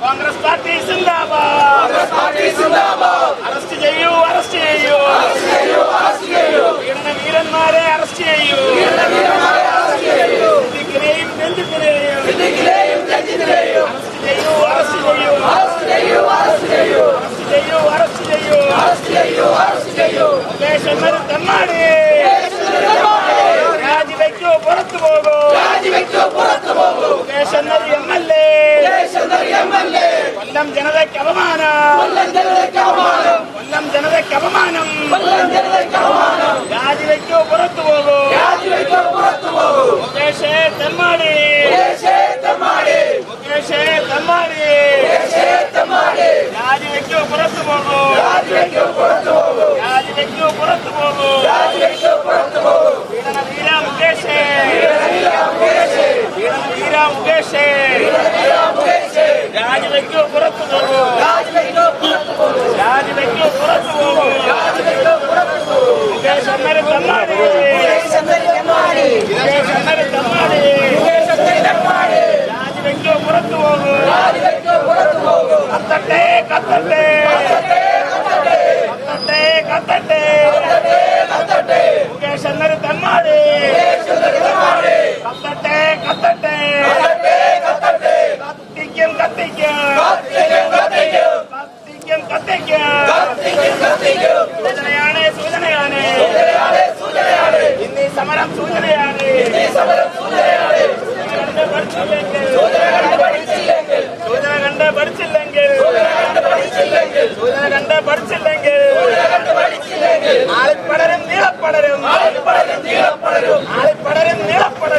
Congress Party Zindabad. Arrest cheyu. വീരന്മാരെ arrest ചെയ്യൂ. രാജിവെക്കോ പുറത്തു പോകൂ. കൊല്ലം ജനതയ്ക്ക് അപമാനം. രാജിവെക്കോ പുറത്തു പോകൂ. മുകേഷേ തെമ്മാടി. രാജിവെക്കോ പുറത്തു പോകൂ. വീര മുകേഷേ. രാജിവെക്കോ പുറത്തു പോകൂ. മുകേഷ് അന്നേരം തമ്മാടി. രാജിവെക്കോ പുറത്തു പോകൂ. കത്തട്ടെ. മുകേഷ് അന്നേരം തമ്മാടി. കത്തട്ടെ. സൂചനയാണ്. ഇന്നീ സമരം സൂചനയാണ്. സൂചന കണ്ട് പഠിച്ചില്ലെങ്കിൽ ആളിപ്പടരും നീളപ്പടരും.